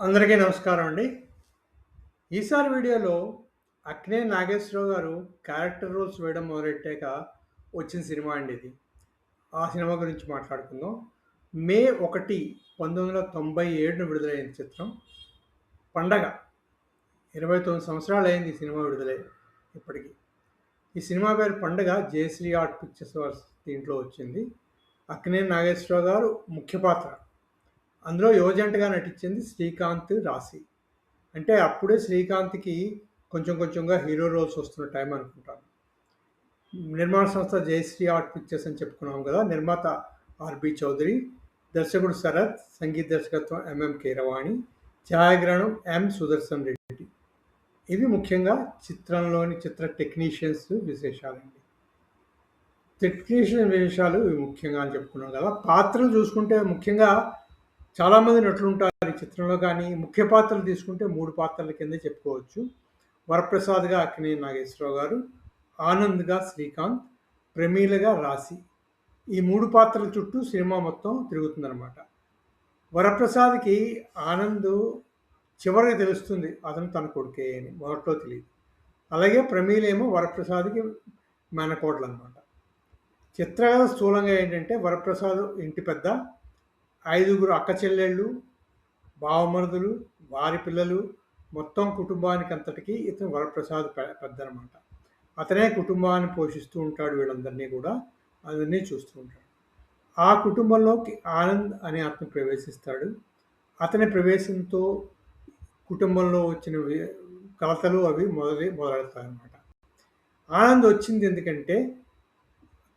అందరికీ నమస్కారం అండి. ఈసారి వీడియోలో అక్కినేని నాగేశ్వరరావు గారు క్యారెక్టర్ రోల్స్ వేయడం మొదలెట్టాక వచ్చిన సినిమా అండి ఇది. ఆ సినిమా గురించి మాట్లాడుకుందాం. మే 1, 1997న విడుదలైన చిత్రం 'పండగ'. 29 సంవత్సరాలయింది ఈ సినిమా విడుదలై ఇప్పటికి. ఈ సినిమా పేరు 'పండగ'. జయశ్రీ ఆర్ట్ పిక్చర్స్ వారి దీంట్లో వచ్చింది. అక్కినేని నాగేశ్వరరావు గారు ముఖ్య పాత్ర. అందులో యువజంటగా నటించింది శ్రీకాంత్, రాశి. అంటే అప్పుడే శ్రీకాంత్‌కి కొంచెం కొంచెంగా హీరో రోల్స్ వస్తున్న టైం అనుకుంటాను. నిర్మాణ సంస్థ జయశ్రీ ఆర్ట్ పిక్చర్స్ అని చెప్పుకున్నాం కదా! నిర్మాత ఆర్‌బి చౌదరి, దర్శకుడు శరత్, సంగీత దర్శకత్వం ఎంఎం కీరవాణి, ఛాయాగ్రహణం ఎం సుదర్శన్ రెడ్డి. ఇవి ముఖ్యంగా చిత్రంలోని చిత్ర టెక్నీషియన్స్ విశేషాలండి. టెక్నీషియన్ విశేషాలు ఇవి ముఖ్యంగా అని చెప్పుకున్నాం కదా! పాత్రలు చూసుకుంటే ముఖ్యంగా చాలామంది నటులుంటారు ఈ చిత్రంలో. కానీ ముఖ్య పాత్రలు తీసుకుంటే 3 పాత్రల కిందే చెప్పుకోవచ్చు. వరప్రసాద్‌గా అక్కినేని నాగేశ్వరరావు గారు, ఆనంద్‌గా శ్రీకాంత్, ప్రమీలగా రాశి. ఈ 3 పాత్రల చుట్టూ సినిమా మొత్తం తిరుగుతుందనమాట. వరప్రసాద్‌కి ఆనంద్ చివరికి తెలుస్తుంది అతను తన కొడుకే అని. మొదట్లో తెలీదు. అలాగే ప్రమీలేమో వరప్రసాద్‌కి మేనకోడలనమాట. చిత్రకథ స్థూలంగా ఏంటంటే వరప్రసాద్ ఇంటి పెద్ద, 5గురు అక్క చెల్లెళ్ళు, బావమరుదులు, వారి పిల్లలు, మొత్తం కుటుంబానికంతటికి ఇతను వరప్రసాద్ పెద్దనమాట. అతనే కుటుంబాన్ని పోషిస్తూ ఉంటాడు వీళ్ళందరినీ కూడా. అందరినీ చూస్తూ ఉంటాడు. ఆ కుటుంబంలోకి ఆనంద్ అనే అతను ప్రవేశిస్తాడు. అతని ప్రవేశంతో కుటుంబంలో వచ్చిన కలతలు అవి మొదలెడతాయన్నమాట. ఆనంద్ వచ్చింది ఎందుకంటే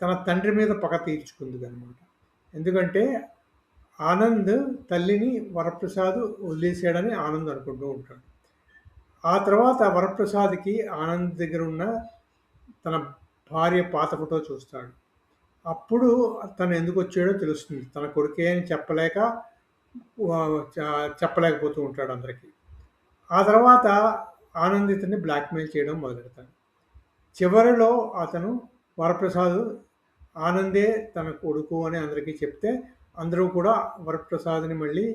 తన తండ్రి మీద పగ తీర్చుకుందుకనమాట. ఎందుకంటే ఆనంద్ తల్లిని వరప్రసాద్ వదిలేసాడని ఆనంద్ అనుకుంటూ ఉంటాడు. ఆ తర్వాత వరప్రసాద్‌కి ఆనంద్ దగ్గర ఉన్న తన భార్య పాత ఫోటో చూస్తాడు. అప్పుడు తను ఎందుకొచ్చాడో తెలుస్తుంది. తన కొడుకే అని చెప్పలేక చెప్పలేకపోతూ ఉంటాడు అందరికి. ఆ తర్వాత ఆనంద్ ఇతన్ని బ్లాక్‌మెయిల్ చేయడం మొదలెడతాడు. చివరిలో అతను వరప్రసాద్ ఆనందే తన కొడుకు అని అందరికీ చెప్తే అందరూ కూడా వరప్రసాద్‌ని మళ్ళీ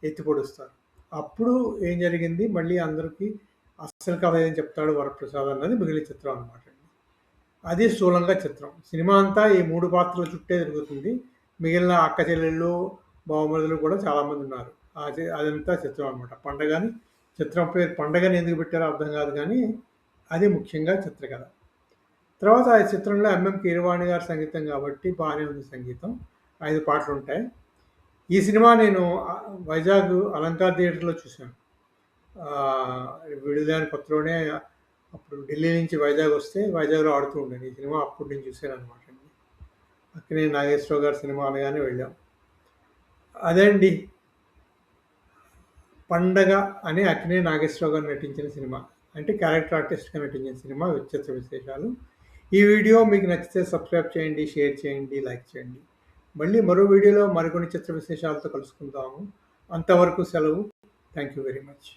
ఎత్తి పొడుస్తారు. అప్పుడు ఏం జరిగింది మళ్ళీ అందరికి అస్సలు కథ ఏం చెప్తాడు వరప్రసాద్ అన్నది మిగిలిన చిత్రం అనమాట. అది స్థూలంగా చిత్రం. సినిమా అంతా ఈ 3 పాత్రల చుట్టే తిరుగుతుంది. మిగిలిన అక్క చెల్లెళ్ళు, బావమరుదులు కూడా చాలామంది ఉన్నారు. అదంతా చిత్రం అనమాట. పండగని చిత్రం పేరు పండగని ఎందుకు పెట్టారో అర్థం కాదు కానీ అది ముఖ్యంగా చిత్రకథ. తర్వాత ఈ చిత్రంలో ఎంఎం కీరవాణి గారి సంగీతం కాబట్టి బాగానే ఉంది సంగీతం. 5 పాటలుంటాయి. ఈ సినిమా నేను వైజాగ్ అలంకార్ థియేటర్‌లో చూశాను. విడుదలైన కొత్తలోనే అప్పుడు ఢిల్లీ నుంచి వైజాగ్ వస్తే వైజాగ్‌లో ఆడుతూ ఉండేది. ఈ సినిమా అప్పుడు నేను చూశాననమాట అండి. అక్కినేని నాగేశ్వరరావు గారి సినిమా అనగానే వెళ్ళాం. అదే అండి 'పండగ' అని అక్కినేని నాగేశ్వరరావు గారు నటించిన సినిమా. అంటే క్యారెక్టర్ ఆర్టిస్ట్‌గా నటించిన సినిమా చిత్ర విశేషాలు. ఈ వీడియో మీకు నచ్చితే సబ్స్క్రైబ్ చేయండి, షేర్ చేయండి, లైక్ చేయండి. మళ్ళీ మరో వీడియోలో మరికొన్ని చిత్ర విశేషాలతో కలుసుకుందాము. అంతవరకు సెలవు. Thank you very much.